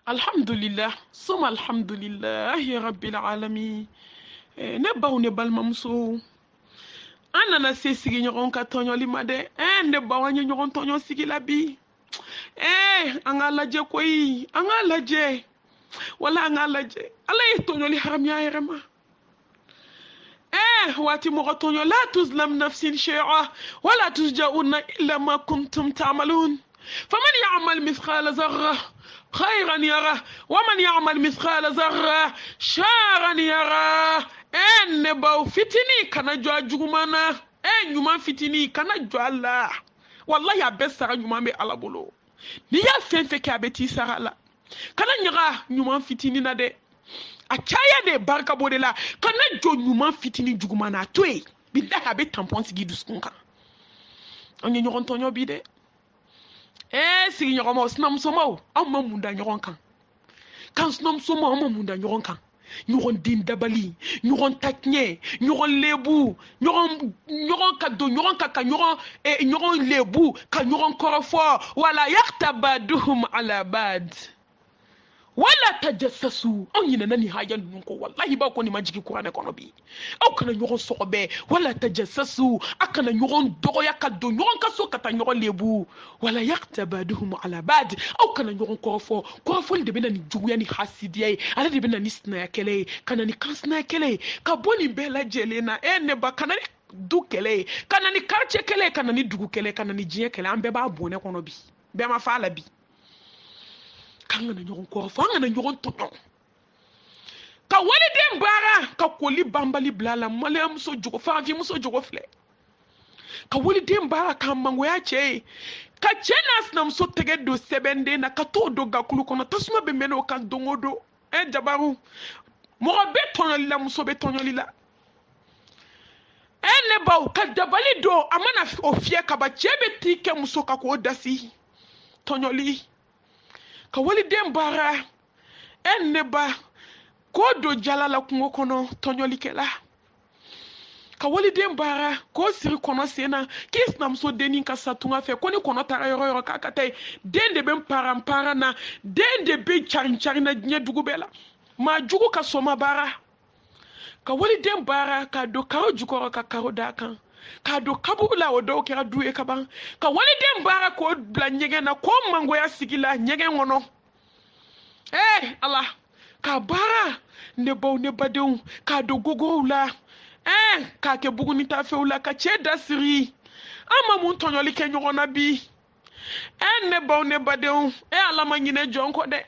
Alhamdulillah, soma alhamdulillah, ya rabbil alamin. Ne baw ne balimamuso an nana se sigi ɲɔgɔn ka tɔɲɔli ma dɛ ne baw an ye ɲɔgɔn tɔɲɔ sigi la bi an k'a lajɛ koyi an k'a lajɛ wala an k'a lajɛ ala ye tɔɲɔli haramiya yɛrɛ ma waati mɔgɔ tɔɲɔ la tuzlam nafsin shay'a wala tujza'una illa ma kuntum ta'malun faman ya'mal mithqala dharra خيرا يرى ومن يعمل مثقال ذرة شرا يرى en baw fitini kana jwa jugumana nyuma fitini kana jwa la wallahi abesara nyuma be ala bolo ni ya fenfe ke abeti sara la kana nyaga nyuma fitini na de a caya de barka bode la kana jo nyuma fitini jugumana toy billahi abe tampon sigi duskun kan onye nyogon tonyo bi de sigi ɲɔgɔn ma o sinamusomaw anw ma mun da ɲɔgɔn kan sinamusomaw anw ma mun da ɲɔgɔn kan ɲɔgɔn den dabali ɲɔgɔn takiɲɛ ɲɔgɔn lebu ɲɔgɔn ka don ɲɔgɔn kan ka ɲɔgɔn lebu ka ɲɔgɔn kɔrɔfɔ wala yaktabaduhum ala bad wala tajassasu anw ɲinɛna ni haya ninnu kɔ wallahi b'aw kɔni ma jigi kuranɛ kɔnɔ bi aw kana ɲɔgɔn sɔgɔbɛ wala tajassasu a kana ɲɔgɔn dɔgɔya ka don ɲɔgɔn ka so ka taa ɲɔgɔn lebu wala yaktabaduhum ala bad aw kana ɲɔgɔn kɔrɔfɔ kɔrɔfɔli de bɛna ni juguya ni hasidiya ye ale de bɛna ni sinaya kɛlɛ ye ka na ni kansinaya kɛlɛ ye ka bɔ nin bɛɛ lajɛlen na ne ba kana ni du kɛlɛ ye ka na ni quartier kɛlɛ ye ka na ni dugu kɛlɛ ye ka na ni diɲɛ kɛlɛ an bɛɛ b'a bɔnɛ kɔnɔ bi bɛɛ ma fa la bi kan kana ɲɔgɔn kɔrɔfɔ an kana ɲɔgɔn tɔɲɔ ka waliden baara ka koli banbali bila la maliya muso jogo farafin muso jogo filɛ ka waliden baara ka mangoya cɛ ye ka cɛ n'a sinamuso tɛgɛ don sɛbɛnden na ka t'o don gakulu kɔnɔ tasuma bɛ mɛnɛ o kan don o don jabaru mɔgɔ bɛ tɔɲɔli la muso bɛ tɔɲɔli la ne baw ka dabali don a mana o fiyɛ kaba cɛ bɛ t'i kɛ muso ka k'o dasi tɔɲɔli ka waliden baara ne ba k'o don jala la kungo kɔnɔ tɔɲɔlikɛla ka waliden baara k'o siri kɔnɔ sen na k'i sinamuso dennin ka sa tunga fɛ ko ni kɔnɔ taara yɔrɔ yɔrɔ k'a ka taa den de bɛ para na den de bɛ carin na diɲɛ dugu bɛɛ la maa jugu ka soma baara ka waliden baara k'a don karo jukɔrɔ ka karo d'a kan k'a don kaburu la o dɔw kɛra du ye ka ban ka waliden baara k'o bila ɲɛgɛn na k'o mangoya sigi la ɲɛgɛn kɔnɔ ala k'a baara ne baw ne badenw k'a don gogow la k'a kɛ buguni tafɛw la ka cɛ da siri an ma mun tɔɲɔli kɛ ɲɔgɔn na bi ne baw ne badenw ala ma ɲinɛ jɔn kɔ dɛ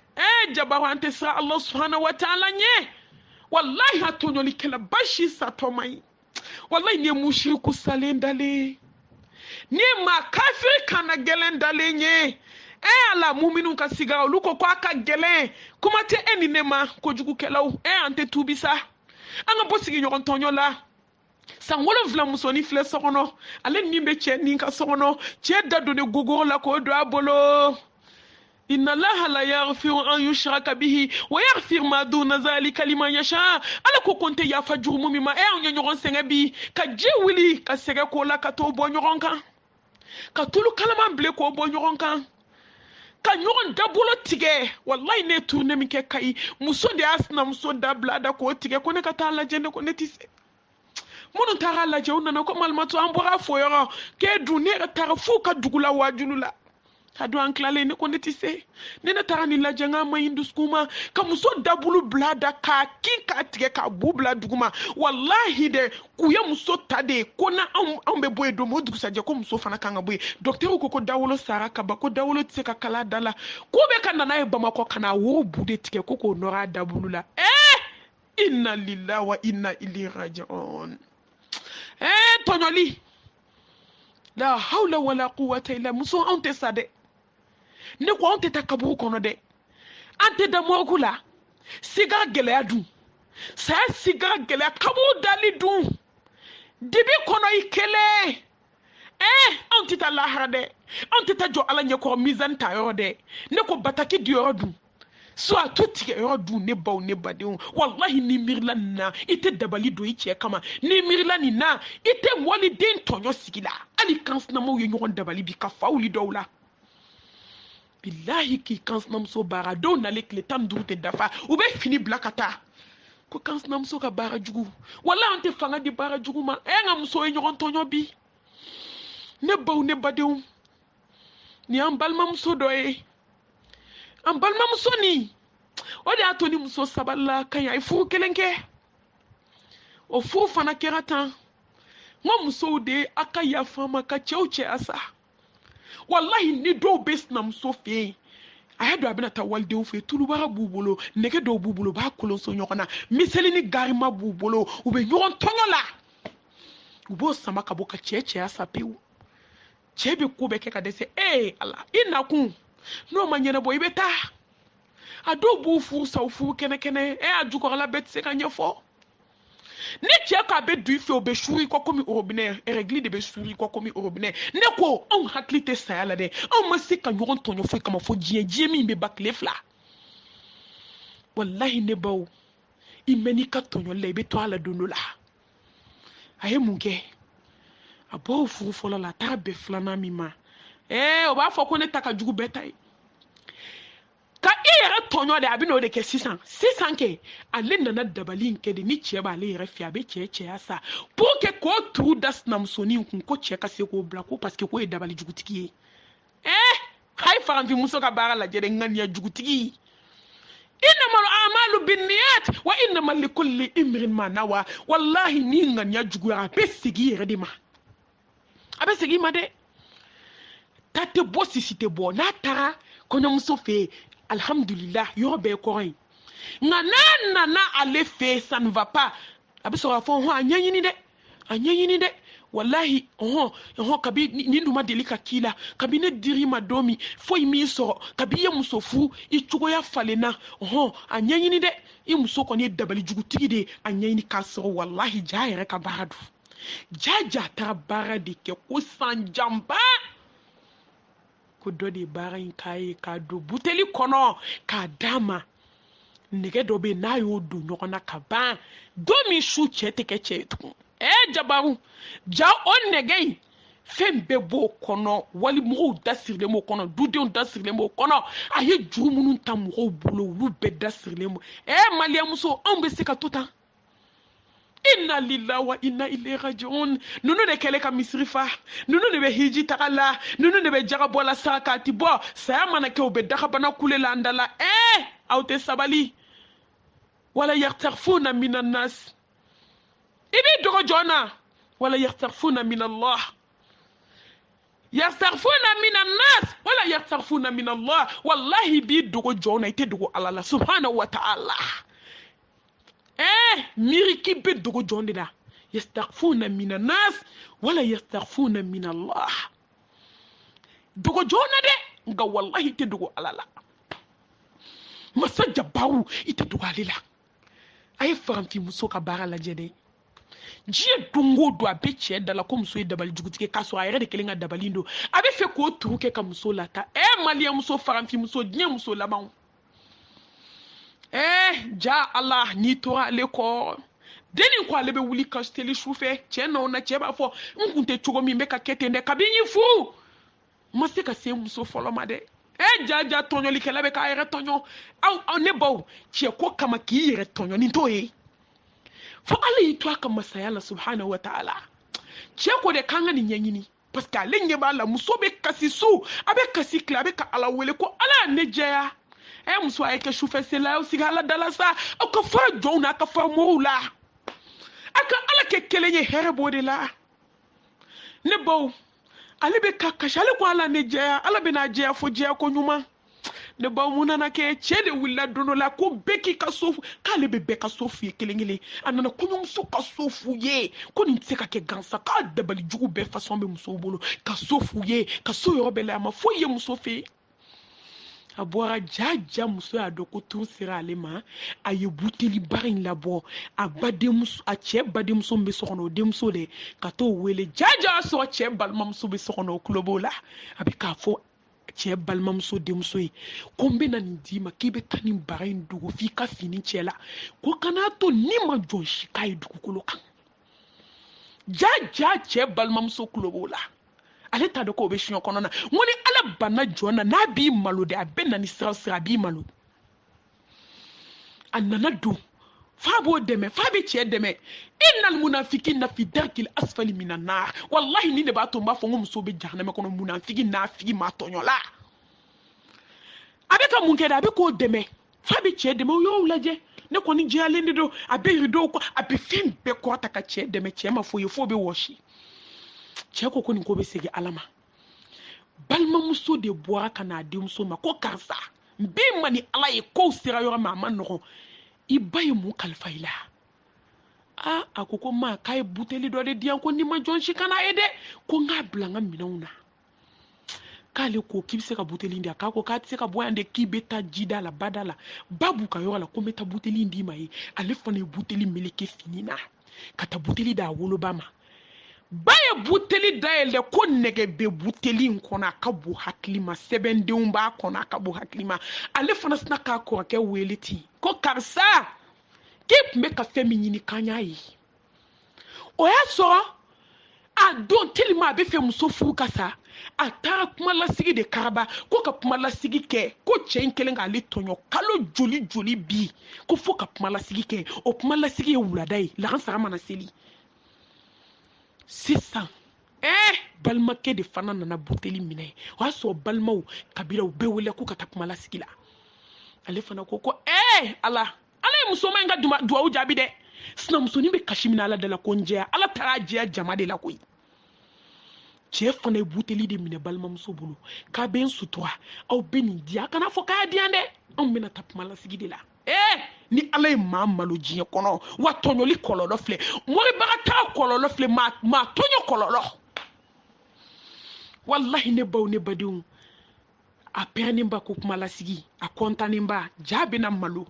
jabaru an tɛ siran ala subhanahu wa ta'ala ɲɛ wallahi a tɔɲɔli kɛla basi satɔ man ɲi wallahi ni ye mushriku salen dalen ni ye maa kafiri kana gɛlɛn dalen ye ala muminu ka siga olu ko k'a ka gɛlɛn kuma tɛ e ni ne ma kojugukɛlaw an tɛ tuubi sa an ka bɔ sigi ɲɔgɔn tɔɲɔ la san 7 musonin filɛ so kɔnɔ ale ni bɛ cɛ nin ka so kɔnɔ cɛ da don ne gogoro la k'o don a bolo inna allaha la yaghfiru an yushraka bihi wa yaghfiru ma duna zalika liman yasha ala ko konte yafa jurumu min ma an ye ɲɔgɔn sɛgɛn bi ka ji wuli ka sɛgɛ k'o la ka t'o bɔ ɲɔgɔn kan ka tulu kalaman bilen k'o bɔ ɲɔgɔn kan ka ɲɔgɔn dabolo tigɛ wallahi ne tourné min kɛ Kayi muso de y'a sinamuso dabila da k'o tigɛ ko ne ka taa lajɛ ne ko ne tɛ se minnu taara lajɛ u nana ko malimatu an bɔra fo yɔrɔ k'e dun ne yɛrɛ taara f'u ka dugu la wajulu la ka don an tilalen ne ko ne tɛ se ne taara nin lajɛ n k'a ma ɲi dusukun ma ka muso dabulu bila da k'a kin k'a tigɛ k'a bu bila dugu ma wallahi dɛ k'u ye muso ta de ko na anw bɛ bɔ yen don o dugusajɛ ko muso fana kan ka bɔ yen docteur ko dawolo sara ka ban ko dawolo tɛ se ka kala da la k'u bɛ ka nana ye bamakɔ ka na woro bu de tigɛ ko k'o nɔrɔ a dabulu la inna lillahi wa inna ilayhi raji'un tɔɲɔli la hawla wala quwwata illa muso anw tɛ sa dɛ ne ko anw tɛ taa kaburu kɔnɔ dɛ an tɛ da morgue la siga gɛlɛya dun saya siga gɛlɛya kaburu dali dun dibi kɔnɔ i kelen anw tɛ taa lahara dɛ anw tɛ taa jɔ ala ɲɛkɔrɔ mizani ta yɔrɔ dɛ ne ko bataki di yɔrɔ dun so a to tigɛ yɔrɔ dun ne baw ne badenw wallahi ni miirila nin na i tɛ dabali don i cɛ kama ni miirila nin na i tɛ waliden tɔɲɔ sigi la hali kan sinamaw ye ɲɔgɔn dabali bi ka fa wuli dɔw la billahi ki kansinamuso baara dɔw nale tile 15 tɛ dafa u bɛ fini bila ka taa ko kansinamuso ka baara jugu wala an tɛ fanga di baara jugu ma n ka muso ye ɲɔgɔn tɔɲɔ bi ne baw ne badenw ni an balimamuso dɔ ye an balimamuso ni o de y'a to ni muso sabalila ka ɲi a ye furu kelen kɛ o furu fana kɛra tan n ka musow de a ka yafa ma ka cɛw cɛya sa wallahi ni dɔw bɛ sinamuso fɛ yen a y'a dɔn a bɛna taa walidenw fɛ yen tulubaga b'u bolo nɛgɛ dɔw b'u bolo u b'a kolonso ɲɔgɔn na miseli ni garima b'u bolo u bɛ ɲɔgɔn tɔɲɔ la u b'o sama ka bɔ ka cɛ cɛya sa pewu cɛ bɛ ko bɛɛ kɛ ka dɛsɛ ala i nakun n'o ma ɲɛnabɔ i bɛ taa a dɔw b'u furu sa u furu kɛnɛ a jukɔrɔla bɛɛ tɛ se ka ɲɛfɔ ni cɛ k'a bɛ don i fɛ o bɛ suri i kɔ komi orobinɛ règle de bɛ suri i kɔ komi orobinɛ ne ko anw hakili tɛ saya la dɛ anw ma se ka ɲɔgɔn tɔɲɔ foyi kama fo diɲɛ min bɛ ba tile 2 wallahi ne baw i mɛn n'i ka tɔɲɔli la i bɛ to a la don dɔ la a ye mun kɛ a b'o furu fɔlɔ la a taara bɛn 2nan min ma o b'a fɔ ko ne ta ka jugu bɛɛ ta ye ka i yɛrɛ tɔɲɔ de a bɛ n'o de kɛ sisan kɛ ale nana dabali in kɛ de ni cɛ b'ale yɛrɛ fɛ a bɛ cɛ cɛya sa pour que k'o turu da sinamusonin kun ko cɛ ka se k'o bila ko parce que k'o ye dabali jugutigi ye a ye farafinmuso ka baara lajɛ dɛ ŋaniya jugutigi innama al-a'malu binniyat wa innama likulli imrin ma nawa wallahi ni ŋaniya juguyara a bɛ segin i yɛrɛ de ma a bɛ segin i ma dɛ ta tɛ bɔ sisi tɛ bɔ n'a taara kɔɲɔmuso fɛ yen alhamdulillah yɔrɔ bɛɛ kɔrɔ ye nka n'a nana ale fɛ yen ça ne va pas a bɛ sɔrɔ k'a fɔ a ɲɛɲini dɛ wallahi kabi nin dun ma deli ka k'i la kabi ne dir'i ma don min foyi m'i sɔrɔ kabi i ye muso furu i cogoya falenna a ɲɛɲini dɛ i muso kɔni ye dabali jugutigi de ye a ɲɛɲini k'a sɔrɔ wallahi ja yɛrɛ ka baara don ja taara baara de kɛ ko san janba ko dɔ de baara in k'a ye k'a don buteli kɔnɔ k'a d'a ma nɛgɛ dɔ bɛ yen n'a y'o don ɲɔgɔn na ka ban don min su cɛ tɛ kɛ cɛ ye tugun jabaru ja o nɛgɛ in fɛn bɛɛ b'o kɔnɔ walimɔgɔw da sirilen b'o kɔnɔ dudenw da sirilen b'o kɔnɔ a ye juru minnu ta mɔgɔw bolo olu bɛɛ da sirilen b'o maliyamuso anw bɛ se ka to tan inna lillahi wa inna ilayhi raji'un nunu de kɛlen ka misiri fa nunu de bɛ hiji taga la nunu de bɛ jaga bɔ la saraka a ti bɔ saya mana kɛ u bɛ dagabana kule la an da la aw tɛ sabali wala yakhtarfuna minan nas i b'i dogo jɔn na wala yakhtarfuna min Allah yakhtarfuna minan nas wala yakhtarfuna min Allah wallahi b'i dogo jɔn na i tɛ dogo Ala la subhanahu wa ta'ala miriki bɛ dogo jɔn de la yastaghfuna minan nas wala yastaghfuna min Allah dogo jɔn na dɛ nka wallahi tɛ dogo Ala la masa jabaru i tɛ dogo ale la a ye farafinmuso ka baara lajɛ dɛ diɲɛ don o don a bɛ cɛ da la ko muso ye dabali jugutigi k'a sɔrɔ a yɛrɛ de kelen ka dabali don a bɛ fɛ k'o turu kɛ ka muso lata maliyamuso farafinmuso diɲɛ muso labanw ja ala n'i tora ale kɔ denni ko ale bɛ wuli ka teli su fɛ cɛ n'o na cɛ b'a fɔ n kun tɛ cogo min bɛ ka kɛ ten dɛ kabi n y'i furu ma se ka se muso fɔlɔ ma dɛ ja tɔɲɔlikɛla bɛ k'a yɛrɛ tɔɲɔ aw ne baw cɛ ko kama k'i yɛrɛ tɔɲɔ nin t'o ye fo ala y'i to a ka masaya la subhanahu wa ta'ala cɛ ko de k'an ka nin ɲɛɲini parce que ale ɲɛ b'a la muso bɛ kasi su a bɛ kasi tile a bɛ ka ala wele ko ala ne jɛya muso a ye kɛ sufɛ sela aw sigi ala dala sa aw ka fara jɔnw na aw ka fara mɔgɔw la a ka ala kɛ kelen ye hɛrɛ b'o de la ne baw ale bɛ ka kasi ale ko ala ne jɛya ala bɛ n'a jɛya fo jɛya ko ɲuman ne baw mun nana kɛ cɛ de wulila don dɔ la ko bɛɛ k'i ka so k'ale bɛ bɛɛ ka so f'u ye kelen kelen a nana kɔɲɔmuso ka so f'u ye ko nin tɛ se ka kɛ gansan k'a dabali jugu bɛɛ fasɔn bɛ musow bolo ka so f'u ye ka so yɔrɔ bɛɛ la a ma foyi ye muso fɛ a bɔra ja muso y'a dɔn ko tun sera ale ma a ye buteli baara in labɔ a cɛ badenmuso min bɛ so kɔnɔ o denmuso de ka t'o wele ja y'a sɔrɔ cɛ balimamuso bɛ so kɔnɔ o tulo b'o la a bɛ k'a fɔ cɛ balimamuso denmuso ye ko n bɛna nin d'i ma k'i bɛ taa nin bara in dogo f'i ka fini cɛ la ko kan'a to ni ma jɔn si k'a ye dugukolo kan ja cɛ balimamuso tulo b'o la ale t'a dɔn k'o bɛ siɲɛ kɔnɔ na n ko ni ala ala bana jona na bi malo de abenna ni sira bi malo anana do fabo deme fabi che deme innal munafiqina fi darkil asfali minan nar wallahi ni ne ba to mba fo ngum so be jahannama kono munafiqin na fi ma tonyola abeka munkeda abe ko deme fabi che deme yo laje ne ko ni jale ndi do abe rido ko abe fin be ko ta ka che deme che ma fo yefo be woshi che ko ko ni ko be segi alama balma muso de boa kana de muso ma ko karsa be mani ala e ko sira yo ma man no ibaye mu kalfaila akoko ma kai buteli do de dian ko ni ma jonshi kana ede ko ngabla nga minauna kale ko kibse ka buteli ndi akako ka tse ka boyande kibeta jida la badala babu ka yo la ko meta buteli ndi mai ale fane buteli meleke finina kata buteli da wolo bama baye buteli da ele ko nege be buteli nkona ka bu haklima sebende umba kona ka bu haklima ale fana sna ka ko ke weliti ko karsa kip me ka feminyini kanyayi o ya so a don telima be fe muso fu kasa a tara kuma lasigi de karaba ko ka kuma lasigi ke ko chen kelen ga le tonyo kalo joli bi ko fo ka kuma lasigi ke o kuma lasigi e wuladai la ran sara mana seli 600 balma ke de fana nana buteli mine wa so balmaw kabila be wele ko ka kuma lasigi la ale fana ko ala muso ma nga duwa u jabi de sina muso ni be kashimina ala de la konje ala taraje jama de la koyi che fana buteli de mine balma muso bulu ka ben sutura au beni dia kana fo ka dia de on mina tapma la sigi de la ni ala ma malo jiye kono wa tonyoli kololo fle mori baga ta kololo fle ma tonyo kololo wallahi ne baw ne badiu a perni mba ko kuma la sigi a kontani mba jabi na malo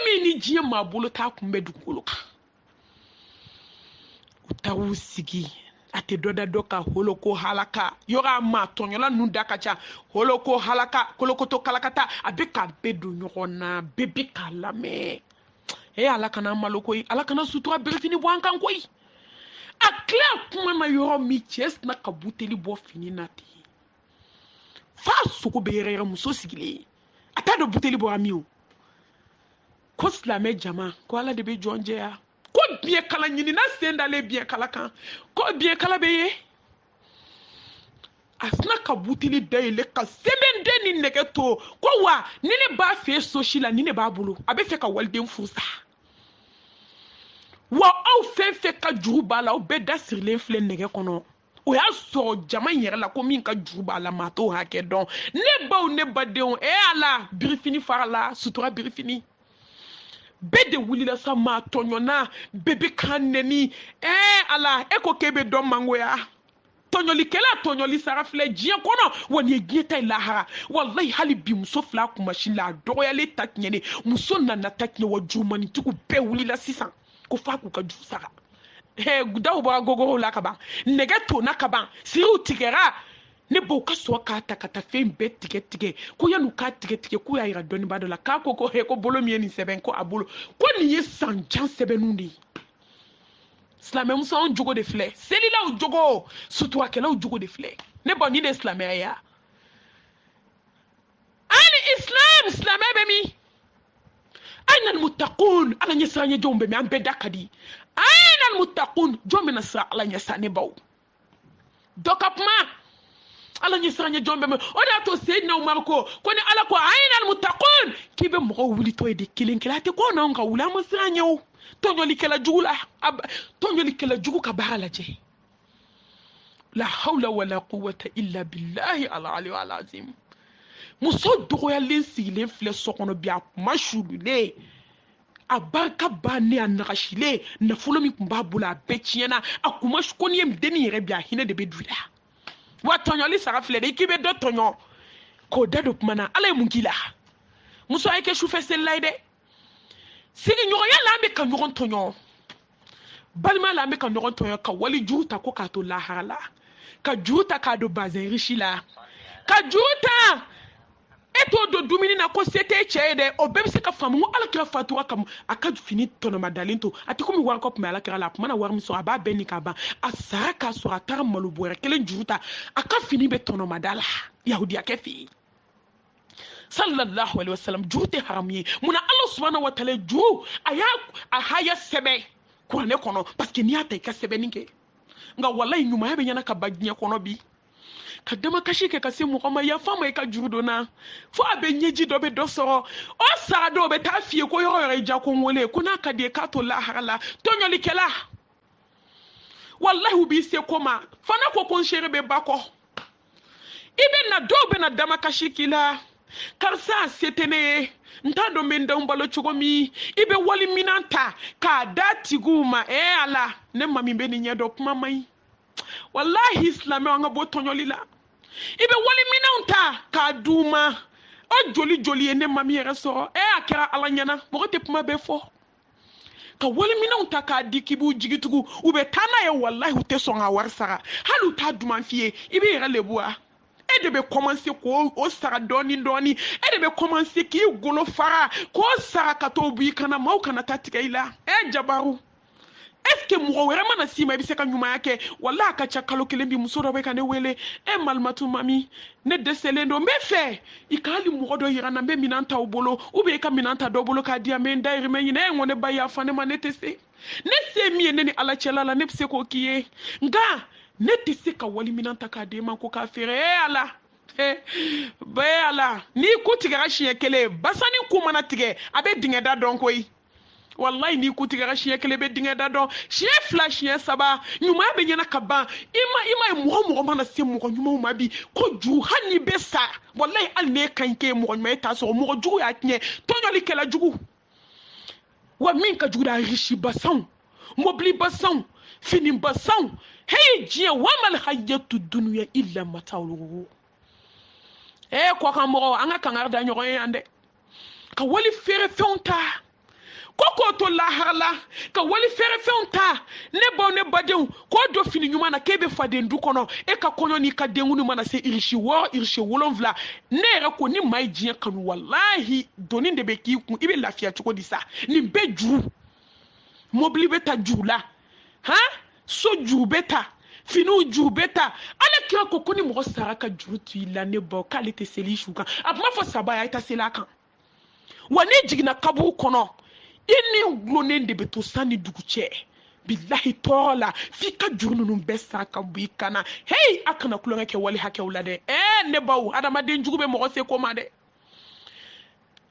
mi ni jiye ma bolo ta kumbe dukuluka utawu sigi ate doda doka holoko halaka yora ma tonyola nunda kacha holoko halaka kolokoto kalakata abeka bedu nyona bebe kalame alaka na maloko alaka na sutura berfini bwankan koi akla kuma na yoro mi ches na kabuteli bo fini nati fa suko bere muso sigile ata do buteli bo amiu ko slame jama ko ala de be jonje ya ko bien kala nyini na senda le bien kala kan ko bien kala beye asna ka butili dayele ka semende ni negeto ko wa ni ne ba fe soshila ni ne ba bulu abe fe ka walden fusa wa au fe ka juruba la o be da sirlen fle nege kono o ya so jama yere la ko min ka juruba la mato hake don ne ba o ne ba de on ala birifini farala sutura birifini bede wuli la sa ma tonyona bebe kaneni ala eko kebe don mangoya tonyoli kela tonyoli sarafle jien kono woni gieta ilaha wallahi hali bi muso fla ku machine la doya le taknyene muso nana takne wa jumani tuku be wuli la 600 ko fa ku ka ju sara gudaw ba gogoro la kaba negato nakaba siru tikera ne bo ka so ka ta kata fe mbe tike ko yanu ka tike ko ya ira doni badola ka ko ko bolo mi ni seben ko abolo ko ni yesan jan sebenundi islamé muso on jogo de flé selila o jogo surtout akela o jogo de flé ne bo ni de islamé ya ani islamé be mi aina almuttaqun ala nyesanya jombe mi ambe dakadi aina almuttaqun jombe na sa ala nyesane baw dokapma ala ni sanya jombe me oda to sayyidina umar ko ni ala ko ayna al muttaqun kibe mo wuli to e de kilin kilate ko na nga wula mo sanyo to nyoli kala jugula to nyoli kala jugu ka barala je la hawla wala quwwata illa billahi al ali al azim muso dogo ya lensi fle sokono bia mashulule abarka bane anagashile na fulomi kumba bula betiena akuma shkoni em deni yere bia hine de bedula wa tonyoli sarafle de kibe do tonyo ko dado mana ala mungila muso ay ke choufe selaide sigi nyoro ya lambe kan nyoron tonyo balma lambe kan nyoron tonyo ka wali juta ko ka to la hala ka juta ka do bazin richi la ka juta to do dumuni na ko sete chede o bem se ka famu ala kira fatura kam aka fini tono madalin to ati ko mi war ko me ala kira la mana war mi so aba beni ka ba asara ka so atara malubore kelen juruta aka fini be tono madala yahudi akefi sallallahu alaihi wasallam jurute haramye muna Allah subhanahu wa ta'ala juru aya ahaya sebe kurane kono parce que ni ata ka sebe ninge nga wallahi nyuma yabe nyana ka baginya kono bi kadama kashi ke kasi mu kama ya fama ka juru dona fo abe nyeji do be do soro o sara do be ta fie ko yoro ja ko wole kuna ka de ka to la harala tonyoli kela wallahi ubi se koma fana ko kon shere be bako ibe na do be na dama kashi kila karsa setene ntando menda umbalo chugomi ibe wali minanta ka dati guma ala ne mami be ni nyedo kuma mai wallahi islam wanga botonyoli la ibe wali minanta ka duma o joli joli ne mami resoro akira alanyana mogote puma be fo ka wali minanta ka dikibu jigitugu ube tana ye wallahi ute songa warsara halu ta duma fie ibe yera lebua de be commencer ko o sara doni de be commencer ki golo fara ko sara ka to bi kana maw kana tatika ila jabaru est-ce que mo wera mana sima bi se ka nyuma yake walla ka chakalo kelembi musoro be kana wele malmatu mami ne deselendo me fe ikali mo do yira na be minanta obolo ube ka minanta do bolo ka dia men dairi men ne ngone baya fane manetese ne se mi ne ni ala chelala ne se ko kiye nga ne te se ka wali minanta ka de man ko ka fere ala be ala ni ku tigara shiye kele basani ku mana tige abe dinga da don koy wallahi ni ku tigara shiye kele be dinga da don shiye flash shiye saba nyuma be nyana kaba ima mo mana se mo nyuma ma bi ko ju hani be sa wallahi al ne kanke mo nyuma ta so mo ju ya tinye tonyoli kela jugu wa min ka jugu da rishi basan mobli basan fini basan hey jie wamal hayatu dunya illa mata'ul ko kan mo anga kan arda nyogo yande ka wali fere fonta koko to la harla ka wali fere fonta ne badew ko do fini nyuma na kebe fade ndu kono ka kono ni ka dengunu mana se irishi wolonvla ne re ko ni mai jie kan wallahi doni de be ki ku ibe lafia choko disa ni beju mobli beta jula so jubeta finu jubeta ala kira ko koni mo saraka jurutu ila ne bo kalite seli shuka abma fo sabaya ita selaka wani jigina kabu kono ini glone de beto sani duguche billahi tola fika jurunu besa ka bikana hey akana kulonga ke wali hake ulade ne bawo adama den jugube mo se ko made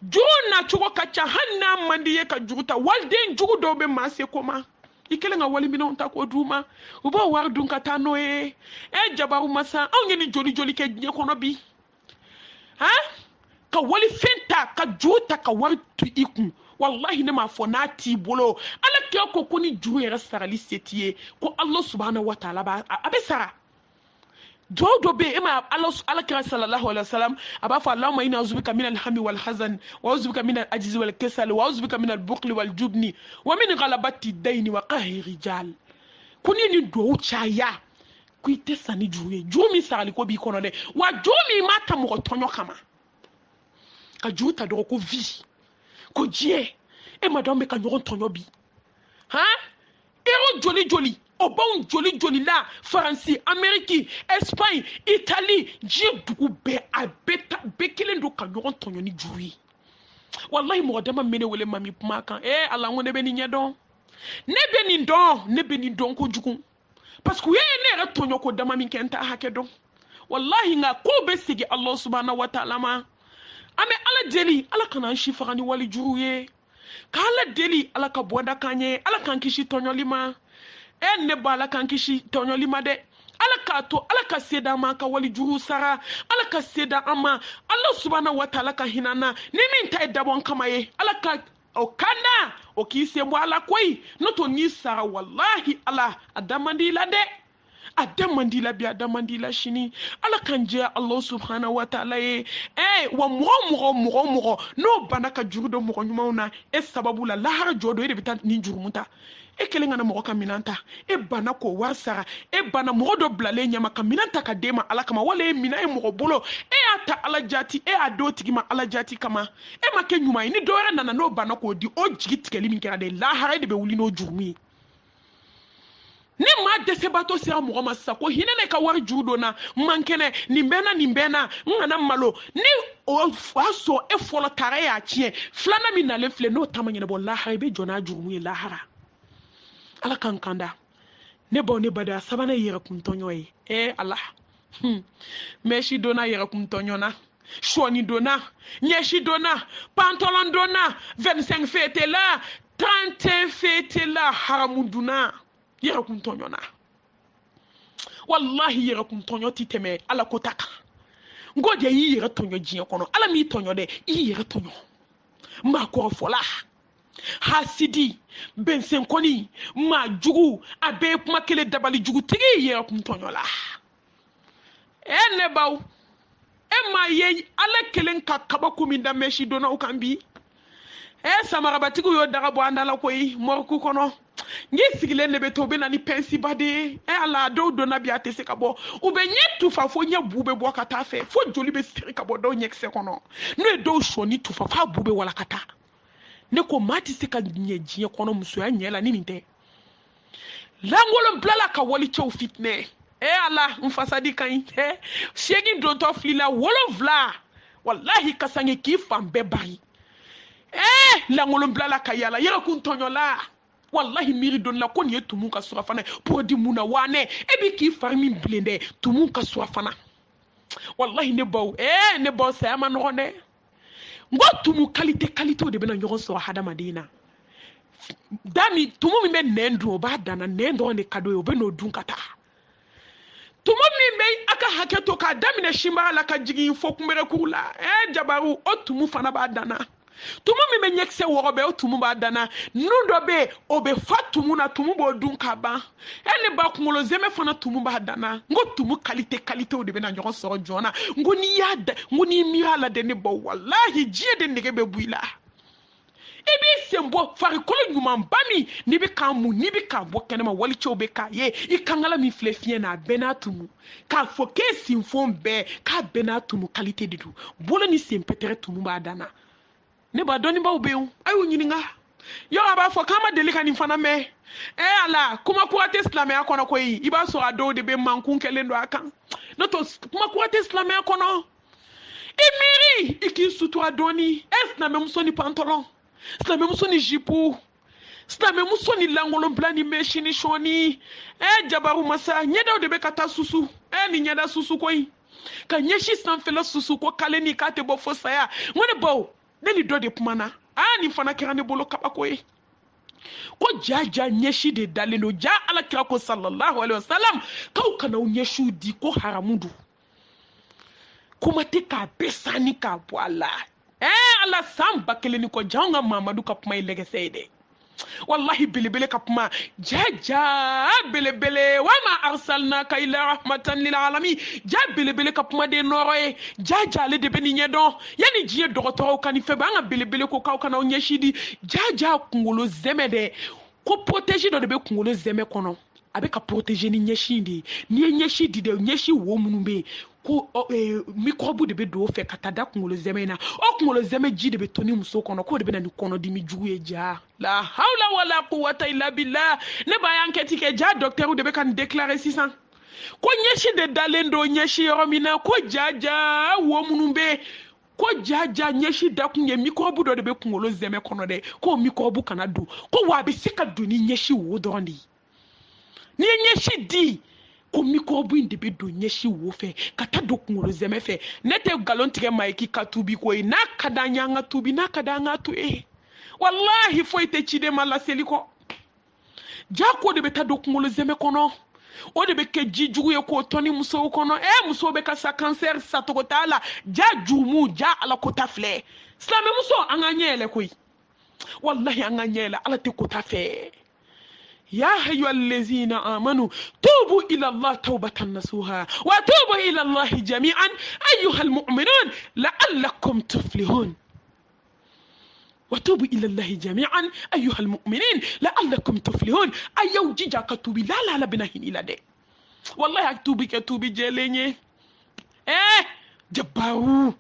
jona chugo kacha hanna mandiye ka juguta walden jugu do be ma se ko ma ikele nga wali mina unta ko duma ubo war dun kata no jabaru masa on ni joli ke nye kono bi ka wali fenta ka juta ka war tu iku wallahi ne ma fonati bolo ala ke ko koni juru era sarali setie ko Allah subhanahu wa ta'ala ba abesara do be ima Allah kira sallallahu alaihi wasallam abafa Allahumma inna uzbika min al-hammi wal hazan wa uzbika min al-ajzi wal kasal wa uzbika min al-bukhli wal jubni wa min ghalabati ad-dayn wa qahri rijal kuni ni do chaya kuite sani juwe jumi sali ko bi kono de wa jumi mata mo tonyo kama ka juta do ko vi ko jie madame ka nyoron tonyo bi ero joli bon joli la France Amérique Espagne Italie jidugu be abeta bekelen do ka nyoron tonyo ni juwi wallahi mo dama mene wele mami puma kan ala ngone be ni nyedon ne be ni don ko jugun parce que ne ra tonyo ko dama min kenta hake don wallahi nga ko be sigi Allah subhanahu wa ta'ala ma ame ala deli ala kana shifa ni wali juruye kala deli ala ka bonda kanye ala kan kishi tonyo lima ne bala kan kishi tonyo lima de ala ka seda ma ka wali juru sara ala ka seda ama Allah subhanahu wa ta'ala ka hinana ni min tay dabon kamaye ala ka o kana o ki se mo ala koy noto ni sara wallahi ala adamandi la de adamandila bi adamandila shini ala kanje Allah subhanahu wa ta'ala ye wa mogo no bana ka jurudo mogo nyumauna sababu la lahara jodo e bita ni jurumuta kelenga na mogo ka minanta bana ko wasara bana mogo do blale nyama ka minanta ka dema ala kama wala mina mogo bolo ata ala jati ado tigima ala jati kama ma ke nyuma ni do nana no bana ko di o jigi tigeli min kera de lahara de be wuli no jurumi ni ma dese bato sera mogo masa ko hinene ka wari judo na mankene nimbena ngana malo ni o faso folo tare ya chie flana mi na le fle no tamanya bo lahara be jona jurumi lahara ala kankanda ne bo ne bada sabana yera kuntonyo Allah meshi dona yera kuntonyo na shoni dona nyeshi dona pantalon dona 25 fete la 31 fete la haramunduna yera kuntonyo na wallahi yera kuntonyo titeme ala kotaka ngode yi yera tonyo jiye kono ala mi tonyo de yi yera tonyo ma ko fola hasidi bensenkoni ma jugu abe kuma kele dabali jugu tigi yera kuntonyo la ne baw ma ye ala kelen ka kabako min da meshi dona o kambi samara batigu yo daga bo andala koy morku kono ngi sigile ne beto be nani pensi bade ala do dona bi atese kabo u be nyetu fa fo nya bube bo kata fe fo joli be siri kabo do nyekse kono no do shoni tu fa bube wala kata ne ko mati se ka nyeji kono muso ya nyela nini nte langolo blala ka wali chow fitne ala mfasadi kan shegi donto flila wolo vla wallahi kasange ki fambe bari langolo blala ka yala yela kun tonyola wallahi miri don la kon yetumu ka surafana pour di muna wane ebi ki farmi blende tumu ka surafana wallahi ne baw ne baw sa ma no ne ngotumu qualité de bena nyogo so hada madina dami tumu mi be nendo ba dana nendo ne kado yo be no dun kata tumu mi be aka haketo ka dami ne shimba la ka jigi fo kumbere kula jabaru o tumu fana ba dana tumu mi be nyekse woro be o tumu ba dana nundo be o be fatumu na tumu bo dun ka ba ene ba kumulo zeme fana tumu ba dana ngo tumu qualité o de bena nyogo so jona ngoni yada ngoni mi hala de ne bo wallahi jie de ndege be buila ibi sembo fari kolo nyuman bami ni be kamu ni be ka bo kenema wali chobe ka ye ikangala mi flefie na benatumu ka foke sinfon be ka benatumu qualité de du bolo ni sempetere tumu ba dana ne ba doni ba ubeun ayu nyininga yo aba fo kama delika ni fana me ala kuma kurate islamé akono ko yi iba so ado de be mankun kelendo akan no to kuma kurate islamé akono imiri iki sutu adoni na me musoni pantalon islamé musoni jipu islamé musoni langolo blani meshini shoni jabaru masa nyeda de be kata susu ni nyeda susu koyi ka nyeshi sanfela susu ko kaleni kate bo fo saya ngone bo neni do de pumana ni fana kirane bolo kabakoye ko jaja nyeshi de daleno ja ala kira ko sallallahu alaihi wasallam kau kana nyeshu di ko haramudu kuma te ka besani ka bwala ala samba keleni ko janga mamadu ka puma ilege seede wallahi bilibele kapma jaja bilibele wama arsalnaka illa rahmatan lil alamin ja bilibele kapma de noroye jaja le de beni nyedon yani jiye dokotoro kani feba nga bilibele ko kaw kana onyeshidi jaja kungolo zemede ko protéger do de be kungolo zeme kono abe ka protéger ni nyeshindi ni nyeshidi de nyeshi wo munumbe ko microbe de be do fe katada kungolo zeme na o kungolo zeme ji de be toni muso kono ko de be na ni kono di mi jugu ja la hawla wala quwwata illa billah ne ba yanketi ke ja docteur de be kan déclarer 600 ko nyeshi de dalendo nyeshi romina ko jaja wo munumbe ko jaja nyeshi da kunye microbe do de be kungolo zeme kono de ko microbe kana do ko wa be sika do ni nyeshi wo dondi ni nyeshi di ko microbe inde be do nyeshi wo fe kata do kungolo zeme fe nete galon tige maiki katubi ko na kadanya nga tubi na kadanga tu wallahi fo ite chide mala seliko jako de be ta do kungolo zeme kono o de be ke jijugu ye ko toni muso kono muso be ka sa cancer sa to tala ja jumu ja ala ko tafle islam muso anganyele koy wallahi anganyele ala te ko tafe يا أيها الذين آمنوا توبوا إلى الله توبة نصوحا وتوبوا إلى الله جميعا أيها المؤمنون لعلكم تفلحون وتوبوا إلى الله جميعا أيها المؤمنين لعلكم تفلحون أيو جيجا كتوبي لا لا بناهين إلى ده والله أكتوبي كتوبي جليني جبارو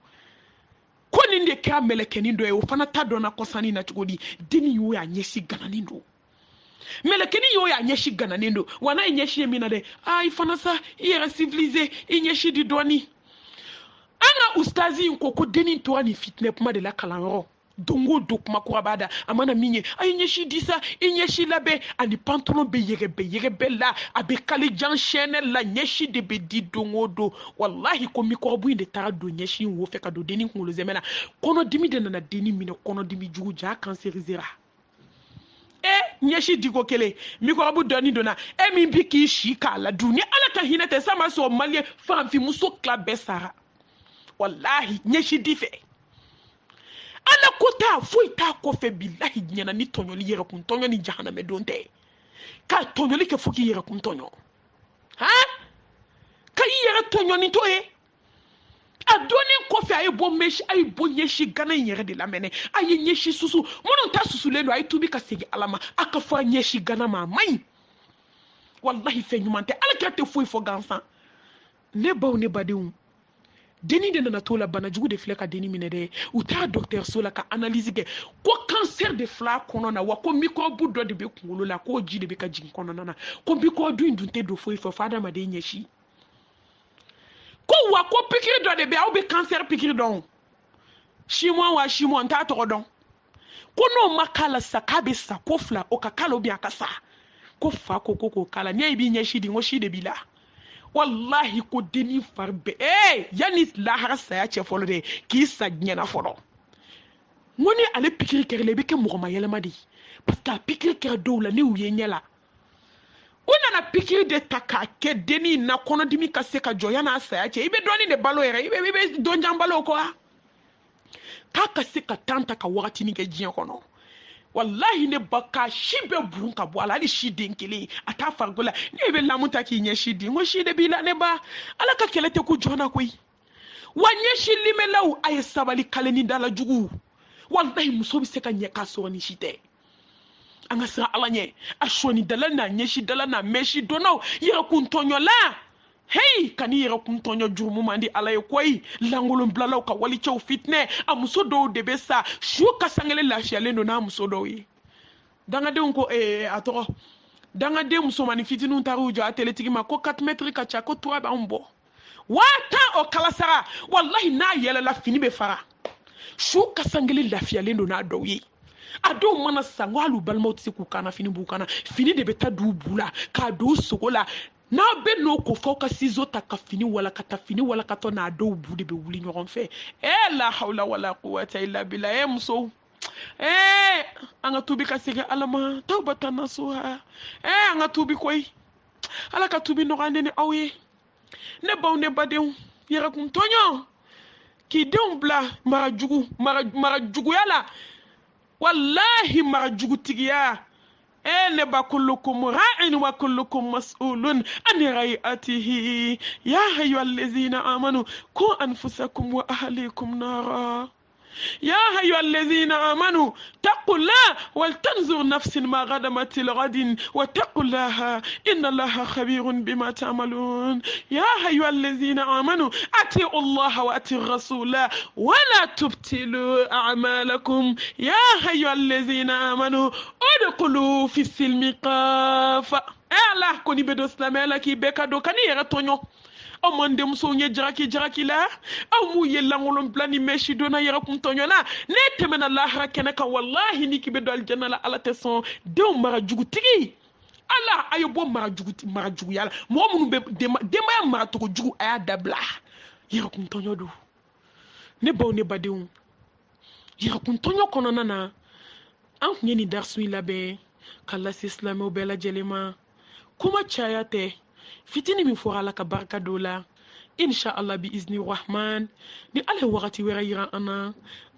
koni nde ka melekeni ndo e ofana tadona kosani na tugodi dini yo ya nyeshi ganani ndo melekeni yo ya nyeshi ganani ndo wana nyeshi emina de ifana sa yera civilisé nyeshi di doni anga ustazi nkoko deni to ni fitne puma de la kalanro dongo dok makurabada amana minye nyeshi disa nyeshi labe ani pantalon be yere la abe kali jan chaîne la nyeshi de be di dongo do wallahi ko mikrobu inde tara do nyeshi wo fe ka do deni ko lo zemena kono dimi de na deni mine kono dimi jugu ja cancerisera nyeshi digo kele mikrobu doni dona mi biki shika la dunia ala ta hinete sama so malie famfi muso klabe sara wallahi nyeshi dife ala kota foi ta ko fe billahi nyana ni tonyoli yere kun tonyo ni jahanname donte ka tonyoli ke fuki yere kun tonyo ka yere tonyo ni toye adoni ko fe ay bo meshi ay bo nyeshi gana yere de la mene ay nyeshi susu monon ta susu lendo ay tubi ka segi alama aka fa nyeshi gana ma mai wallahi fe nyumante ala kete foi fo gansan ne baw ne badeum deni de nana tola bana jugu de fleka deni minede ou ta docteur sola ka analyse ke ko cancer de fla kono na wa ko microbe do de be kungolo la ko ji de be ka jin kono na ko bi ko du ndunte do foi fo fada ma de nyeshi ko wa ko pikiri do de be au be cancer pikiri don chimo wa chimo nta to don ko no makala sakabe sa ko fla o kakalo bi akasa ko fa ko kala ne bi nyeshi di ngo shi de bila wallahi ko deni farbe yani lahara saya che folo de ki sa nyana folo ngoni ale pikiri kerle be ke mo ma yelema di parce que pikiri kere do la ne uye nyela ona na pikiri de taka ke deni na kono dimi ka se ka joya na saya che ibe doni ne balo ere ibe don jambalo ko ka se ka tanta ka wakati ni ke jian kono wallahi ne baka shibe burun ka bwala ali shidin kili ata fargola ne be lamuta ki nye shidi ngo shide bila ne ba ala ka kelete ku jona koi wanye shilime law ay sabali kaleni dala jugu wallahi musobi se ka nye ka so ni shite anga sa ala nye ashoni dala na nye shi dala na meshi dono yera kun tonyo la hey kani yera kun tonyo jurmu mandi ala ye koi langolon blalaw ka wali chaw fitne amuso do de besa shu ka sangele la shialendo na amuso do yi danga de unko atoro danga de muso mani fitinu taru jo atele tigima ko 4 metres ka cha ko 3 ba umbo wata o kalasara wallahi na yela la fini be fara shu ka sangele la shialendo na do yi ado mana sangwalu balmot siku kana fini bukana fini de beta du bula ka do sokola na be no ko foka sizo takafini wala katafini wala kato na do bude be wuli nyoron fe la hawla wala quwwata illa billah muso anga tubi ka sege alama tawbatan nasuha anga tubi koy ala ka tubi no gande ne awye ne baw ne badew yera kun tonyo ki deum bla marajugu yala wallahi marajugu tigiya نبا كلكم راع وكلكم مسؤول عن رعيته يا أيها الذين آمنوا قوا أنفسكم وأهليكم نارا يا أيها الذين آمنوا اتقوا الله ولتنظر نفس ما قدمت لغد واتقوا الله إن الله خبير بما تعملون يا أيها الذين آمنوا أطيعوا الله وأطيعوا الرسول ولا تبطلوا أعمالكم يا أيها الذين آمنوا ادخلوا في السلم كافة الله كوني بدو سلامي لكي بكا دو كاني يغتونيو o monde muso nye jaraki la amu yella ngolon plani meshi dona yera kuntonyo na ne temena lahara kenaka wallahi ni kibe do aljanna la ala te son de mara jugu tigi ala ayo bo mara jugu yala mo munu be de ma mara to jugu aya dabla yera kuntonyo do ne bo ne badeum yera kuntonyo kono nana an nyeni darsu ilabe kala islamo bela jelema kuma chayate fitini mi fora la ka barka dola inshallah bi izni rahman ni ale wakati wɛrɛ yira an na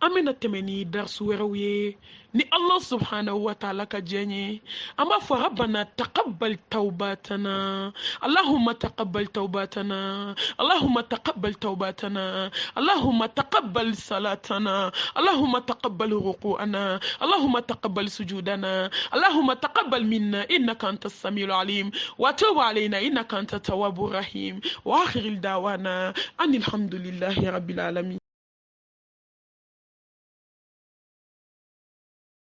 an bɛna tɛmɛ ni darsu wɛrɛw ye ni allah subhanahu wa ta'ala ka diɲɛ ye an b'a fɔ rabbana taqabbal tawbatana allahumma taqabbal tawbatana allahumma taqabbal tawbatana allahumma taqabbal salatana allahumma taqabbal ruku'ana allahumma taqabbal sujudana allahumma taqabbal minna innaka anta as-sami'ul alim wa tub alayna innaka anta tawwabur rahim wa akhir الدعوانا أن الحمد لله رب العالمين.